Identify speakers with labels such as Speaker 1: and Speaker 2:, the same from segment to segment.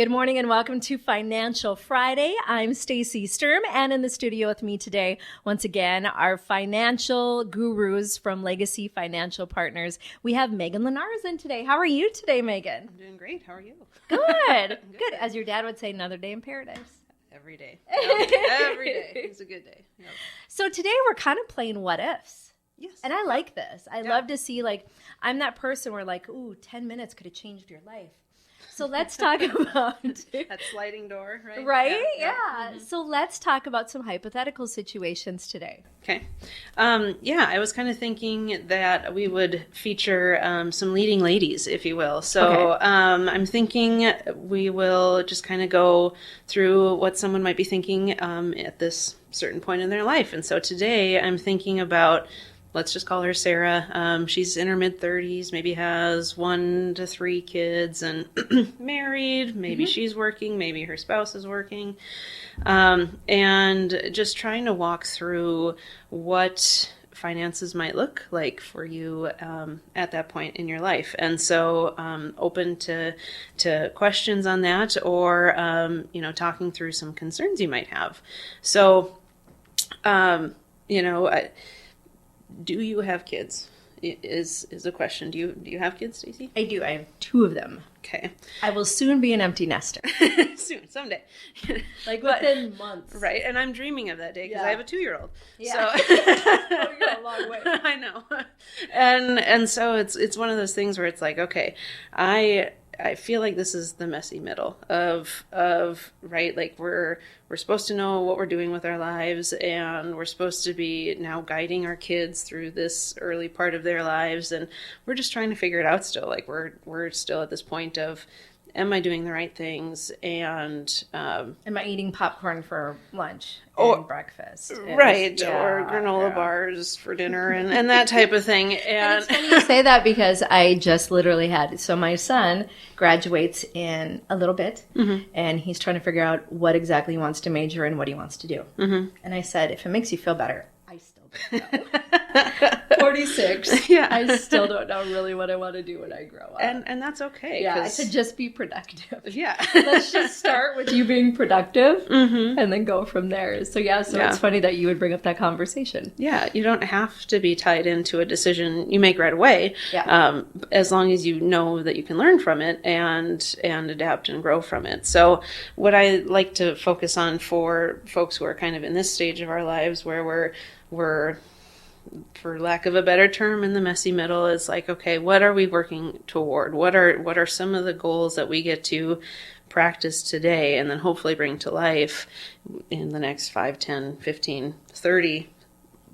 Speaker 1: Good morning and welcome to Financial Friday. I'm Stacy Sturm, and in the studio with me today, once again, our financial gurus from Legacy Financial Partners. We have Megan Linares in today. How are you today, Megan?
Speaker 2: I'm doing great. How are you?
Speaker 1: Good. Good. As your dad would say, another day in paradise.
Speaker 2: Every day. Every day. It's a good day. Yep.
Speaker 1: So today we're kind of playing what ifs.
Speaker 2: Yes.
Speaker 1: And I like this. I love to see, I'm that person where 10 minutes could have changed your life. So let's talk about
Speaker 2: that sliding door, right?
Speaker 1: Right? Yeah.
Speaker 2: Mm-hmm.
Speaker 1: So let's talk about some hypothetical situations today.
Speaker 2: Okay. I was kind of thinking that we would feature some leading ladies, if you will. So
Speaker 1: Okay.
Speaker 2: I'm thinking we will just kind of go through what someone might be thinking at this certain point in their life. And so today I'm thinking about, let's just call her Sarah. She's in her mid-30s, maybe has 1 to 3 kids and married. Maybe she's working, maybe her spouse is working. And just trying to walk through what finances might look like for you at that point in your life. And so open to questions on that or, talking through some concerns you might have. So, do you have kids? Is a question. Do you have kids, Stacey?
Speaker 1: I do. I have 2 of them.
Speaker 2: Okay.
Speaker 1: I will soon be an empty nester.
Speaker 2: Soon, someday.
Speaker 1: Within months.
Speaker 2: Right, and I'm dreaming of that day because I have a 2-year-old.
Speaker 1: Yeah.
Speaker 2: So
Speaker 1: Oh, you're a long way.
Speaker 2: I know. And so it's one of those things where it's like, okay, I feel like this is the messy middle of right, like we're supposed to know what we're doing with our lives, and we're supposed to be now guiding our kids through this early part of their lives, and we're just trying to figure it out still. Like we're still at this point of, am I doing the right things? And
Speaker 1: am I eating popcorn for lunch and breakfast?
Speaker 2: Right, or granola bars for dinner and that type of thing.
Speaker 1: And it's funny you say that because I just literally had, so my son graduates in a little bit, and he's trying to figure out what exactly he wants to major in, what he wants to do. And I said, if it makes you feel better, I still don't know. 46.
Speaker 2: Yeah.
Speaker 1: I still don't know really what I want to do when I grow up.
Speaker 2: And that's okay.
Speaker 1: Yeah, I said just be productive.
Speaker 2: Yeah.
Speaker 1: Let's just start with you being productive and then go from there. So it's funny that you would bring up that conversation.
Speaker 2: Yeah, you don't have to be tied into a decision you make right away.
Speaker 1: Yeah.
Speaker 2: As long as you know that you can learn from it and adapt and grow from it. So what I like to focus on for folks who are kind of in this stage of our lives where we're for lack of a better term, in the messy middle, is like, okay, what are we working toward? What are some of the goals that we get to practice today and then hopefully bring to life in the next 5, 10, 15, 30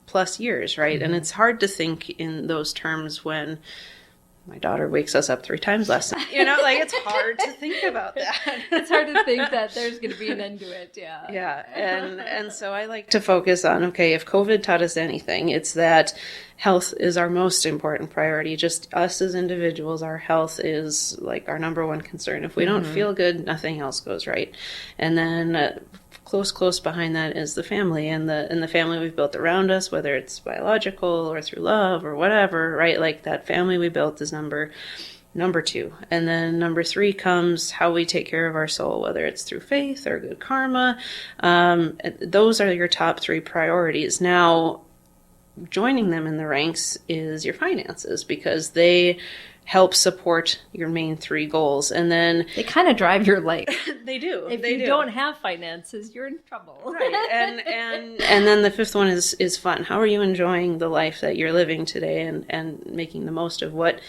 Speaker 2: plus years, right? And it's hard to think in those terms when my daughter wakes us up 3 times less night. It's hard to think about that.
Speaker 1: It's hard to think that there's going to be an end to it. Yeah.
Speaker 2: Yeah. And so I like to focus on, okay, if COVID taught us anything, it's that health is our most important priority. Just us as individuals, our health is like our number one concern. If we don't feel good, nothing else goes right. And then close behind that is the family and the family we've built around us, whether it's biological or through love or whatever, right? Like that family we built is number 2. And then number 3 comes how we take care of our soul, whether it's through faith or good karma. Those are your top 3 priorities. Now, joining them in the ranks is your finances, because they help support your main 3 goals. And then
Speaker 1: they kind of drive your life.
Speaker 2: They do.
Speaker 1: If you don't have finances, you're in trouble.
Speaker 2: Right. And then the 5th one is fun. How are you enjoying the life that you're living today and making the most of what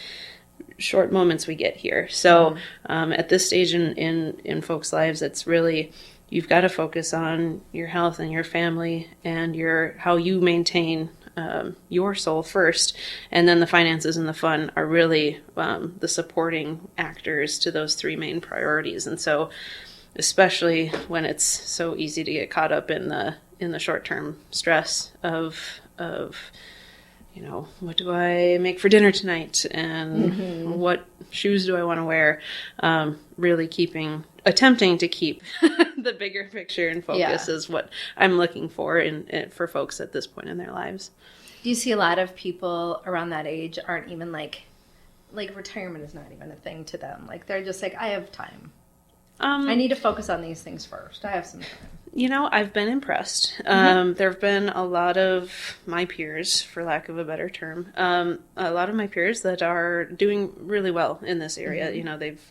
Speaker 2: short moments we get here? So at this stage in folks' lives, it's really, you've got to focus on your health and your family and how you maintain your soul first, and then the finances and the fun are really the supporting actors to those 3 main priorities. And so, especially when it's so easy to get caught up in the short-term stress of what do I make for dinner tonight, and what shoes do I want to wear? Really attempting to keep the bigger picture in focus is what I'm looking for for folks at this point in their lives.
Speaker 1: Do you see a lot of people around that age aren't even like retirement is not even a thing to them? Like they're just like, I have time. I need to focus on these things first. I have some time.
Speaker 2: I've been impressed. There have been a lot of my peers, for lack of a better term, a lot of my peers that are doing really well in this area.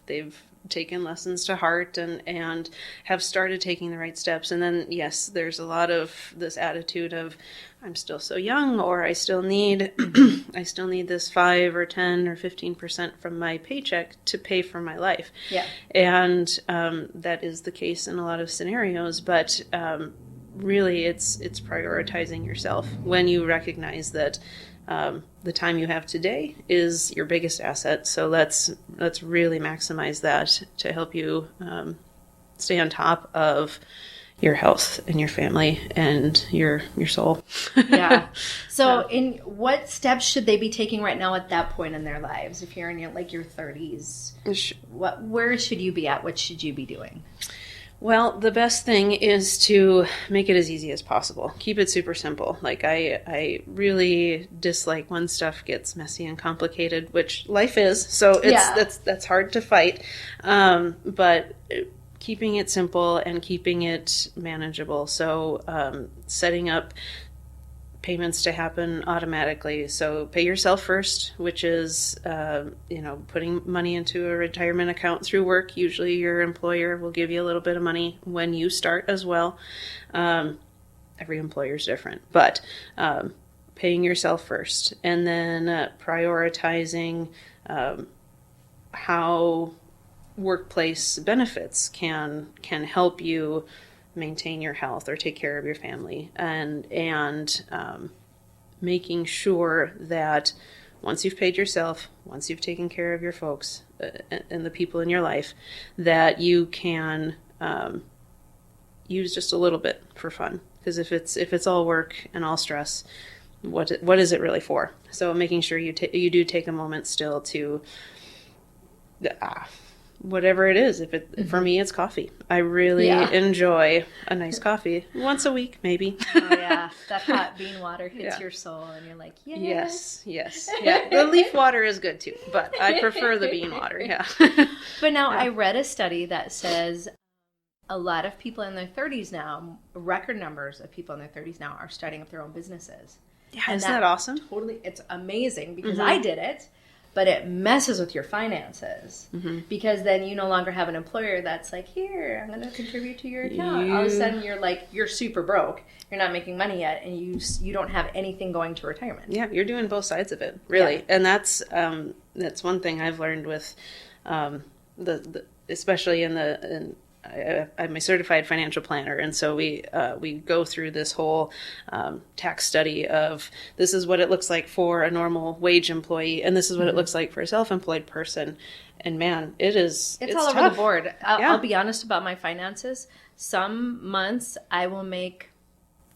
Speaker 2: They've taken lessons to heart and have started taking the right steps. And then, yes, there's a lot of this attitude of, I'm still so young, or I still need this 5 or 10 or 15% from my paycheck to pay for my life.
Speaker 1: Yeah.
Speaker 2: And that is the case in a lot of scenarios, but really it's prioritizing yourself when you recognize that the time you have today is your biggest asset. So let's really maximize that to help you stay on top of your health and your family and your soul.
Speaker 1: Yeah. So in what steps should they be taking right now at that point in their lives? If you're in your 30s, where should you be at? What should you be doing?
Speaker 2: Well, the best thing is to make it as easy as possible. Keep it super simple. Like I really dislike when stuff gets messy and complicated, which life is. So that's hard to fight. But keeping it simple and keeping it manageable. So setting up payments to happen automatically. So pay yourself first, which is, putting money into a retirement account through work. Usually your employer will give you a little bit of money when you start as well. Every employer is different, but paying yourself first, and then prioritizing how workplace benefits can help you maintain your health or take care of your family, and making sure that once you've paid yourself, once you've taken care of your folks and the people in your life, that you can use just a little bit for fun. Because if it's all work and all stress, what is it really for? So making sure you do take a moment still to whatever it is. For me, it's coffee. I really enjoy a nice coffee once a week, maybe.
Speaker 1: Oh yeah, that hot bean water hits your soul, and you're like,
Speaker 2: yes. Yeah, the leaf water is good too, but I prefer the bean water. Yeah.
Speaker 1: But now I read a study that says a lot of people in their 30s now, record numbers of people in their 30s now, are starting up their own businesses.
Speaker 2: Yeah, isn't that awesome?
Speaker 1: Totally, it's amazing because I did it. But it messes with your finances because then you no longer have an employer that's like, here, I'm going to contribute to your account. All of a sudden, you're super broke. You're not making money yet, and you don't have anything going to retirement.
Speaker 2: Yeah, you're doing both sides of it, really. Yeah. And that's one thing I've learned with especially I'm a certified financial planner, and so we go through this whole tax study of this is what it looks like for a normal wage employee, and this is what it looks like for a self-employed person. And man, it's
Speaker 1: all
Speaker 2: tough.
Speaker 1: over the board. I'll be honest about my finances. Some months I will make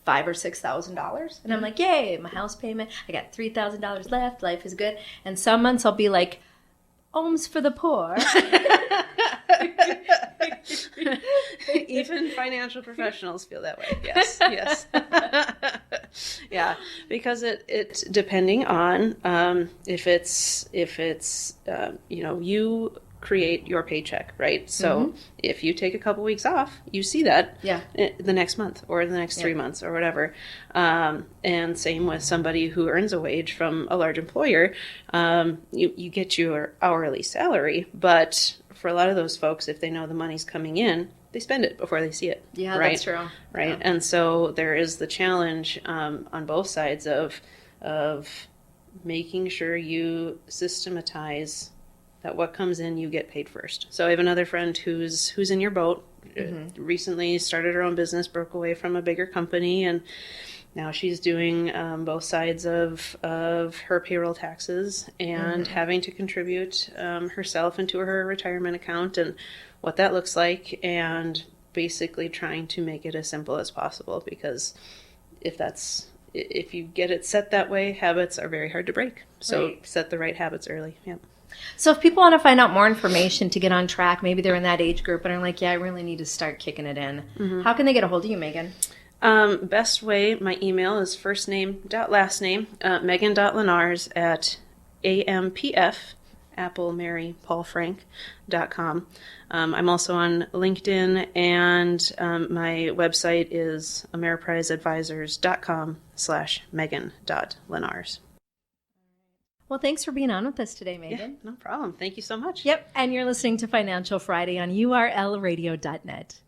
Speaker 1: $5,000 or $6,000, and I'm like, yay, my house payment. I got $3,000 left. Life is good. And some months I'll be like, alms for the poor.
Speaker 2: Even financial professionals feel that way. Yes. Yeah, because it depending on if it's you create your paycheck, right? So if you take a couple weeks off, you see that the next month or the next 3 months or whatever. And same with somebody who earns a wage from a large employer. You get your hourly salary, but for a lot of those folks, if they know the money's coming in, they spend it before they see it.
Speaker 1: Yeah,
Speaker 2: right?
Speaker 1: That's true.
Speaker 2: Right.
Speaker 1: Yeah.
Speaker 2: And so there is the challenge on both sides of making sure you systematize that what comes in, you get paid first. So I have another friend who's in your boat, recently started her own business, broke away from a bigger company, and now she's doing both sides of her payroll taxes and having to contribute herself into her retirement account and what that looks like, and basically trying to make it as simple as possible, because if you get it set that way, habits are very hard to break. So set the right habits early. Yeah.
Speaker 1: So if people want to find out more information to get on track, maybe they're in that age group and are like, yeah, I really need to start kicking it in. How can they get a hold of you, Megan?
Speaker 2: Best way, my email is first name dot last name, megan.lenars@ampf applemarypaulfrank.com. I'm also on LinkedIn, and my website is ameripriseadvisors.com/megan.lenars.
Speaker 1: Well, thanks for being on with us today, Megan.
Speaker 2: Yeah, no problem. Thank you so much.
Speaker 1: Yep. And you're listening to Financial Friday on urlradio.net.